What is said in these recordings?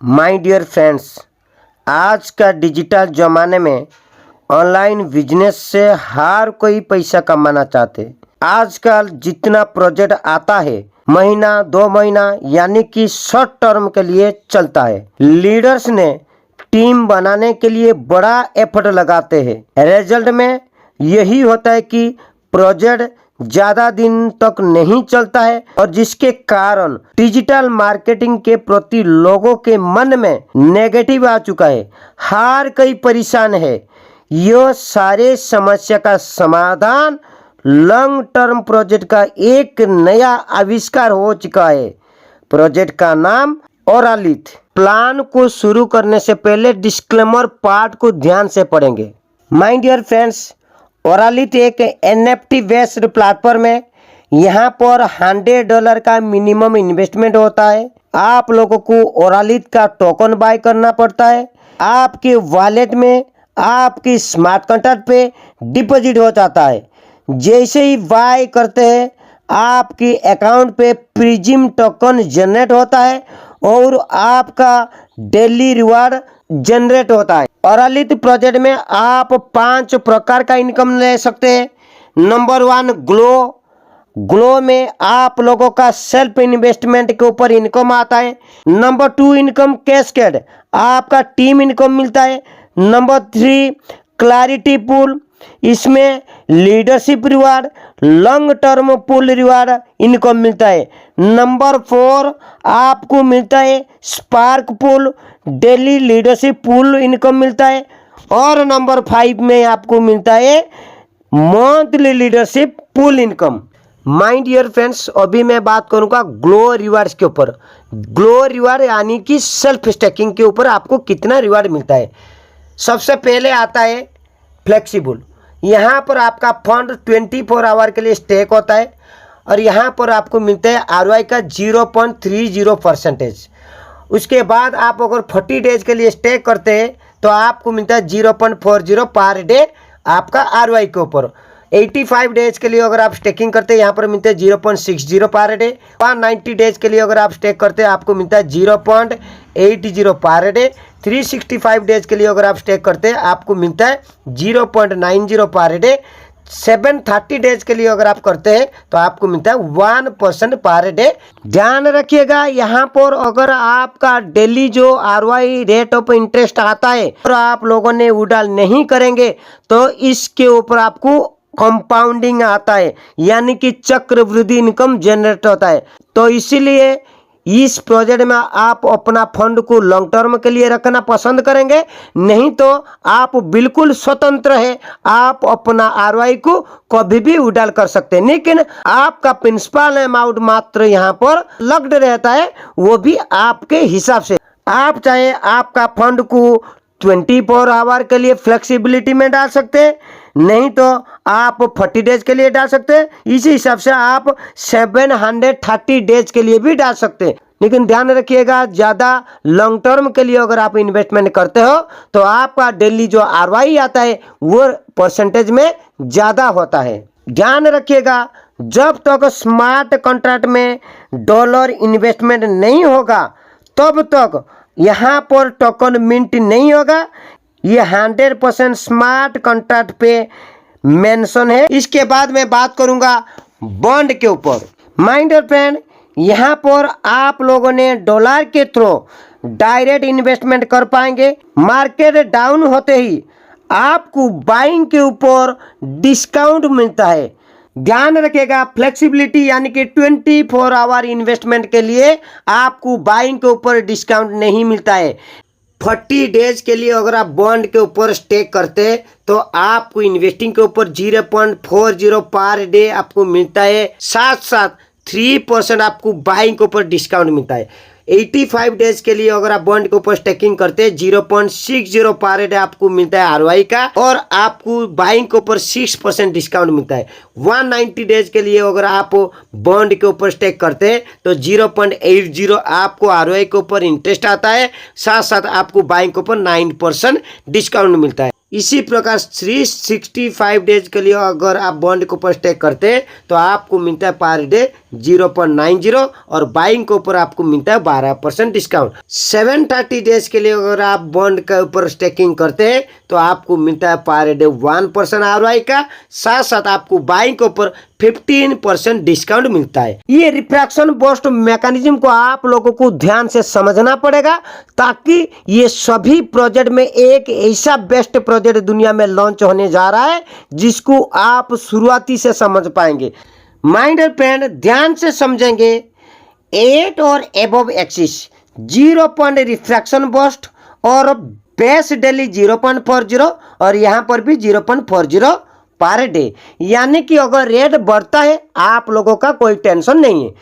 My dear friends, आज का digital ज़माने में ऑनलाइन बिजनेस से हर कोई पैसा कमाना चाहते। आजकल जितना प्रोजेक्ट आता है महीना 2 महीना यानी कि शॉर्ट टर्म के लिए चलता है। लीडर्स ने टीम बनाने के लिए बड़ा एफर्ट लगाते हैं। रिजल्ट में यही होता है कि प्रोजेक्ट ज़्यादा दिन तक नहीं चलता है और जिसके कारण डिजिटल मार्केटिंग के प्रति लोगों के मन में नेगेटिव आ चुका है। हर कोई परेशान है। यह सारे समस्या का समाधान लॉन्ग टर्म प्रोजेक्ट का एक नया आविष्कार हो चुका है। प्रोजेक्ट का नाम ओरालिथ। प्लान को शुरू करने से पहले डिस्क्लेमर पार्ट को ध्यान से पढ़ेंगे। माय डियर फ्रेंड्स, ओरालिथ एक NFT बेस्ड प्लेटफॉर्म है। यहाँ पर $100 का मिनिमम इन्वेस्टमेंट होता है। आप लोगों को ओरालिथ का टोकन बाय करना पड़ता है। आपके वॉलेट में आपकी स्मार्ट कॉन्ट्रैक्ट पे डिपॉजिट हो जाता है। जैसे ही बाय करते हैं आपकी अकाउंट पे प्रिज्म टोकन जनरेट होता है और आपका डेली रिवार्ड जनरेट होता है। ओरालिथ प्रोजेक्ट में आप 5 प्रकार का इनकम ले सकते हैं। नंबर 1 ग्लो में आप लोगों का सेल्फ इन्वेस्टमेंट के ऊपर इनकम आता है। नंबर 2 इनकम कैस्केड, आपका टीम इनकम मिलता है। नंबर 3 क्लैरिटी पूल, इसमें leadership reward, long term pool reward income मिलता है। नंबर 4 आपको मिलता है spark pool, daily leadership pool income मिलता है। और नंबर 5 में आपको मिलता है monthly leadership pool income. My dear friends, अभी मैं बात करूंगा ग्लो रिवार्ड्स के ऊपर। ग्लो रिवार्ड यानी कि सेल्फ स्टेकिंग के ऊपर आपको कितना रिवार्ड मिलता है। सबसे पहले आता है फ्लेक्सिबल। यहाँ पर आपका फंड 24 आवर के लिए स्टेक होता है और यहाँ पर आपको मिलता है ROI का 0.30%। उसके बाद आप अगर 40 डेज के लिए स्टेक करते हैं तो आपको मिलता है 0.40 पर डे आपका ROI के ऊपर। 85 डेज के लिए अगर आप स्टेकिंग करते हैं यहाँ पर मिलता है 0.60 पर डे। 190 डेज के लिए अगर आप स्टेक करते हैं आपको मिलता है 0.80 पर डे। 365 डेज के लिए अगर आप स्टेक करते हैं आपको मिलता है 0.90 पर डे। 730 डेज के लिए अगर आप करते हैं तो आपको मिलता है 1% पर डे। ध्यान रखिएगा, यहाँ पर अगर आपका डेली जो ROI रेट ऑफ इंटरेस्ट आता है और आप लोगों ने उड़ाल नहीं करेंगे तो इसके ऊपर आपको कंपाउंडिंग आता है यानी कि चक्रवृद्धि इनकम जनरेट होता है। तो इसीलिए इस प्रोजेक्ट में आप अपना फंड को लॉन्ग टर्म के लिए रखना पसंद करेंगे, नहीं तो आप बिल्कुल स्वतंत्र है। आप अपना ROI को कभी भी उड़ाल कर सकते हैं, लेकिन आपका प्रिंसिपल अमाउंट मात्र यहाँ पर लॉक्ड रहता है, वो भी आपके हिसाब से। आप चाहे आपका फंड को 24 आवर के लिए फ्लेक्सिबिलिटी में डाल सकते हैं, नहीं तो आप 40 डेज के लिए डाल सकते हैं। इसी हिसाब से आप 730 डेज के लिए भी डाल सकते हैं। लेकिन ध्यान रखिएगा, ज़्यादा लॉन्ग टर्म के लिए अगर आप इन्वेस्टमेंट करते हो तो आपका डेली जो ROI आता है वो परसेंटेज में ज़्यादा होता है। ध्यान रखिएगा, जब तक स्मार्ट कॉन्ट्रैक्ट में डॉलर इन्वेस्टमेंट नहीं होगा तब तक यहाँ पर टोकन मिंट नहीं होगा। ये 100% स्मार्ट कॉन्ट्रैक्ट पे मेंशन है। इसके बाद मैं बात करूंगा बॉन्ड के ऊपर। माय डियर फ्रेंड, यहाँ पर आप लोगों ने डॉलर के थ्रू डायरेक्ट इन्वेस्टमेंट कर पाएंगे। मार्केट डाउन होते ही आपको बाइंग के ऊपर डिस्काउंट मिलता है। ध्यान रखिएगा, फ्लेक्सिबिलिटी यानी कि 24 आवर इन्वेस्टमेंट के लिए आपको बाइंग के ऊपर डिस्काउंट नहीं मिलता है। 40 डेज के लिए अगर आप बॉन्ड के ऊपर स्टेक करते हैं तो आपको इन्वेस्टिंग के ऊपर 0.40 पर डे आपको मिलता है। साथ साथ 3% आपको बाइंग के ऊपर डिस्काउंट मिलता है। 85 डेज के लिए अगर आप बॉन्ड के ऊपर स्टेकिंग करते हैं 0.60 पर डे आपको मिलता है ROI का और आपको बाइंग के ऊपर 6% डिस्काउंट मिलता है। 190 डेज के लिए अगर आप बॉन्ड के ऊपर स्टेक करते हैं तो 0.80 आपको ROI के ऊपर इंटरेस्ट आता है। साथ साथ आपको बाइंग के ऊपर 9% डिस्काउंट मिलता है। इसी प्रकार 365 डेज के लिए अगर आप बॉन्ड के ऊपर स्टेक करते हैं तो आपको मिलता है पर डे 0.90 और बाइंग के ऊपर आपको मिलता है 12% डिस्काउंट। 730 डेज के लिए अगर आप बॉन्ड के ऊपर स्टेकिंग करते हैं तो आपको मिलता है पर डे 1% ROI का, साथ साथ आपको बाइंग के ऊपर 15% डिस्काउंट मिलता है। ये रिफ्रैक्शन बूस्ट मैकेनिज्म को आप लोगों को ध्यान से समझना पड़ेगा ताकि ये सभी प्रोजेक्ट में एक ऐसा बेस्ट प्रोजेक्ट दुनिया में लॉन्च होने जा रहा है जिसको आप शुरुआती से समझ पाएंगे। माइंड फ्रेंड ध्यान से समझेंगे, 8 और above axis 0 point refraction boost और बेस डेली 0.40 और यहाँ पर भी 0.40 पर डे, यानी कि अगर रेट बढ़ता है आप लोगों का कोई टेंशन नहीं है।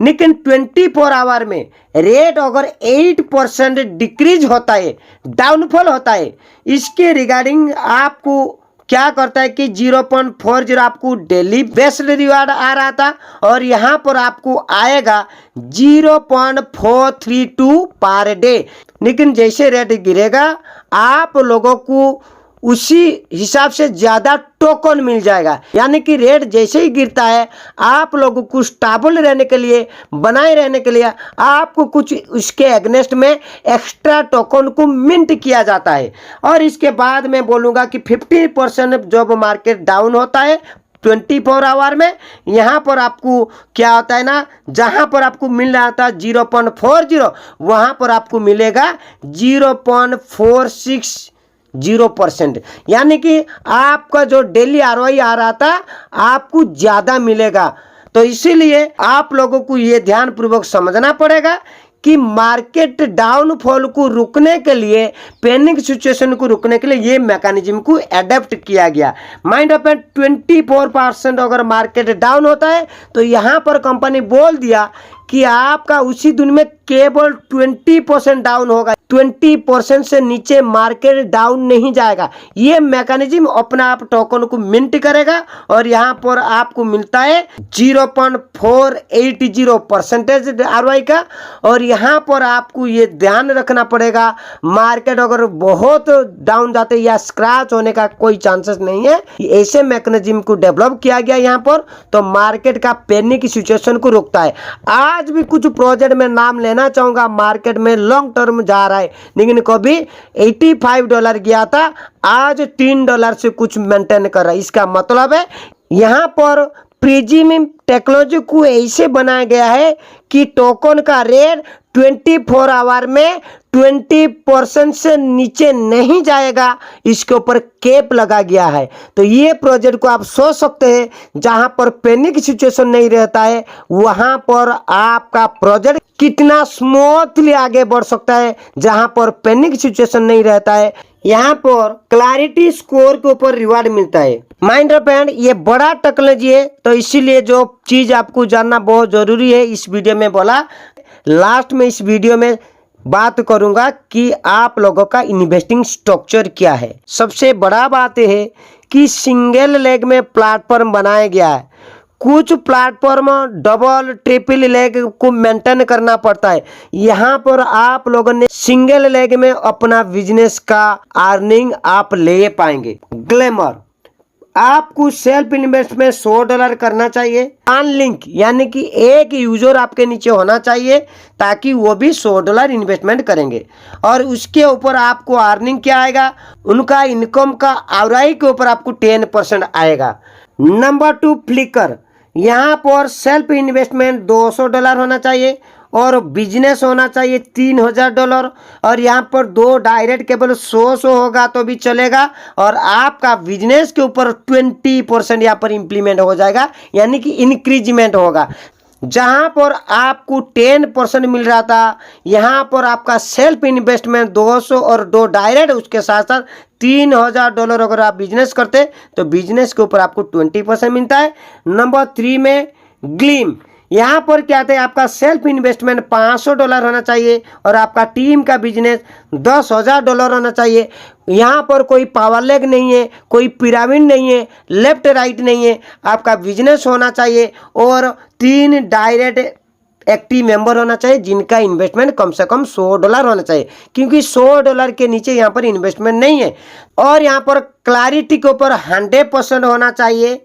लेकिन 24 आवर में रेट अगर 8% डिक्रीज होता है, डाउनफॉल होता है, इसके रिगार्डिंग आपको क्या करता है कि 0.40 आपको डेली बेस्ड रिवार्ड आ रहा था और यहाँ पर आपको आएगा 0.432 पर डे। लेकिन जैसे रेट गिरेगा आप लोगों को उसी हिसाब से ज़्यादा टोकन मिल जाएगा, यानी कि रेट जैसे ही गिरता है आप लोगों को स्टेबल रहने के लिए, बनाए रहने के लिए आपको कुछ उसके एग्नेस्ट में एक्स्ट्रा टोकन को मिंट किया जाता है। और इसके बाद मैं बोलूँगा कि 50% जब मार्केट डाउन होता है 24 आवर में, यहाँ पर आपको क्या होता है ना, जहाँ पर आपको मिल रहा था 0.40 वहाँ पर आपको मिलेगा 0.460%, यानी कि आपका जो डेली ROI आ रहा था आपको ज़्यादा मिलेगा। तो इसीलिए आप लोगों को ये ध्यानपूर्वक समझना पड़ेगा कि मार्केट डाउनफॉल को रुकने के लिए, पैनिक सिचुएशन को रुकने के लिए ये मैकेनिज्म को अडेप्ट किया गया। माइंड ओपन 24% अगर मार्केट डाउन होता है तो यहाँ पर कंपनी बोल दिया कि आपका उसी दिन में केवल 20% डाउन होगा, 20% से नीचे मार्केट डाउन नहीं जाएगा। ये मैकेनिज्म अपना आप टोकन को मिंट करेगा और यहाँ पर आपको मिलता है 0.480% ROI का। और यहाँ पर आपको ये ध्यान रखना पड़ेगा, मार्केट अगर बहुत डाउन जाते या स्क्रैच होने का कोई चांसेस नहीं है। ऐसे मैकेनिज्म को डेवलप किया गया यहाँ पर, तो मार्केट का पैनिक सिचुएशन को रोकता है। आज भी कुछ प्रोजेक्ट में नाम लेना चाहूँगा, मार्केट में लॉन्ग टर्म जा रहा है, लेकिन कभी $85 गया था, आज $3 से कुछ मेंटेन कर रहा है। इसका मतलब है यहाँ पर प्रिज्म टेक्नोलॉजी को ऐसे बनाया गया है कि टोकन का रेट 24 आवर में 20% से नीचे नहीं जाएगा, इसके ऊपर कैप लगा गया है। तो ये प्रोजेक्ट को आप सोच सकते हैं, जहां पर पैनिक सिचुएशन नहीं रहता है वहां पर आपका प्रोजेक्ट कितना स्मूथली आगे बढ़ सकता है, जहां पर पैनिक सिचुएशन नहीं रहता है। यहाँ पर क्लैरिटी स्कोर के ऊपर रिवार्ड मिलता है। माइंड फ्रेंड ये बड़ा टेक्नोलॉजी है, तो इसीलिए जो चीज़ आपको जानना बहुत ज़रूरी है इस वीडियो में बोला। लास्ट में इस वीडियो में बात करूंगा कि आप लोगों का इन्वेस्टिंग स्ट्रक्चर क्या है। सबसे बड़ा बात यह है कि सिंगल लेग में प्लेटफॉर्म बनाया गया है। कुछ प्लेटफॉर्म डबल ट्रिपल लेग को मेंटेन करना पड़ता है। यहाँ पर आप लोगों ने सिंगल लेग में अपना बिजनेस का अर्निंग आप ले पाएंगे। ग्लैमर, आपको सेल्फ इन्वेस्टमेंट $100 करना चाहिए। अनलिंक यानी कि एक यूजर आपके नीचे होना चाहिए ताकि वो भी $100 इन्वेस्टमेंट करेंगे। और उसके ऊपर आपको अर्निंग क्या आएगा, उनका इनकम का ROI के ऊपर आपको 10% आएगा। नंबर 2 फ्लिकर, यहाँ पर सेल्फ इन्वेस्टमेंट $200 होना चाहिए और बिजनेस होना चाहिए $3000। और यहाँ पर 2 डायरेक्ट केवल 100 होगा तो भी चलेगा और आपका बिजनेस के ऊपर 20% यहाँ पर इम्प्लीमेंट हो जाएगा, यानी कि इंक्रीजमेंट होगा। जहाँ पर आपको 10% मिल रहा था, यहाँ पर आपका सेल्फ इन्वेस्टमेंट 200 और 2 डायरेक्ट, उसके साथ साथ $3000 अगर आप बिजनेस करते तो बिजनेस के ऊपर आपको 20% मिलता है। नंबर 3 में ग्लीम, यहाँ पर क्या है, आपका सेल्फ इन्वेस्टमेंट $500 होना चाहिए और आपका टीम का बिजनेस $10,000 होना चाहिए। यहाँ पर कोई पावर लेग नहीं है, कोई पिरामिड नहीं है, लेफ्ट राइट नहीं है, आपका बिजनेस होना चाहिए और 3 डायरेक्ट एक्टिव मेंबर होना चाहिए, जिनका इन्वेस्टमेंट कम से कम $100 होना चाहिए, क्योंकि $100 के नीचे यहाँ पर इन्वेस्टमेंट नहीं है। और यहाँ पर क्लैरिटी के ऊपर 100% होना चाहिए,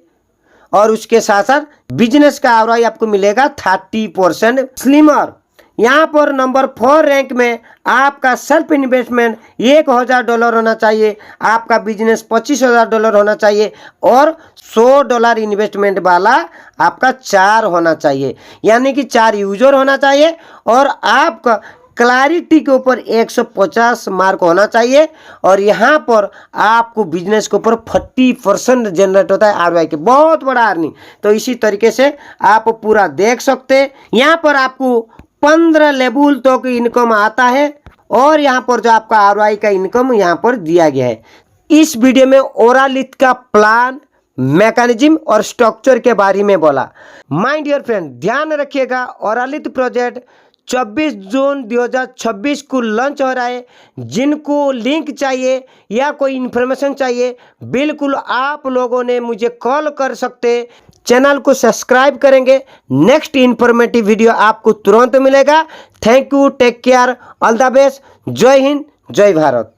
और उसके साथ साथ बिजनेस का आरओआई आपको मिलेगा 30%। स्लिमर यहाँ पर नंबर 4 रैंक में आपका सेल्फ इन्वेस्टमेंट $1000 होना चाहिए, आपका बिजनेस $25,000 होना चाहिए, और $100 इन्वेस्टमेंट वाला आपका 4 होना चाहिए, यानी कि 4 यूजर होना चाहिए, और आपका क्लैरिटी के ऊपर 150 मार्क होना चाहिए। और यहाँ पर आपको बिजनेस के ऊपर 40% जनरेट होता है आरओआई के, बहुत बड़ा अर्निंग। तो इसी तरीके से आप पूरा देख सकते हैं। यहाँ पर आपको 15 लेवल तक इनकम आता है, और यहाँ पर जो आपका आरओआई का इनकम यहाँ पर दिया गया है। इस वीडियो में ओरालिथ का प्लान, मैकेनिज्म और स्ट्रक्चर के बारे में बोला। माय डियर फ्रेंड, ध्यान रखिएगा, ओरालिथ प्रोजेक्ट 24 जून 2026 को लॉन्च हो रहा है। जिनको लिंक चाहिए या कोई इन्फॉर्मेशन चाहिए, बिल्कुल आप लोगों ने मुझे कॉल कर सकते। चैनल को सब्सक्राइब करेंगे, नेक्स्ट इन्फॉर्मेटिव वीडियो आपको तुरंत मिलेगा। Thank you, take care, all the best, जय हिंद, जय भारत।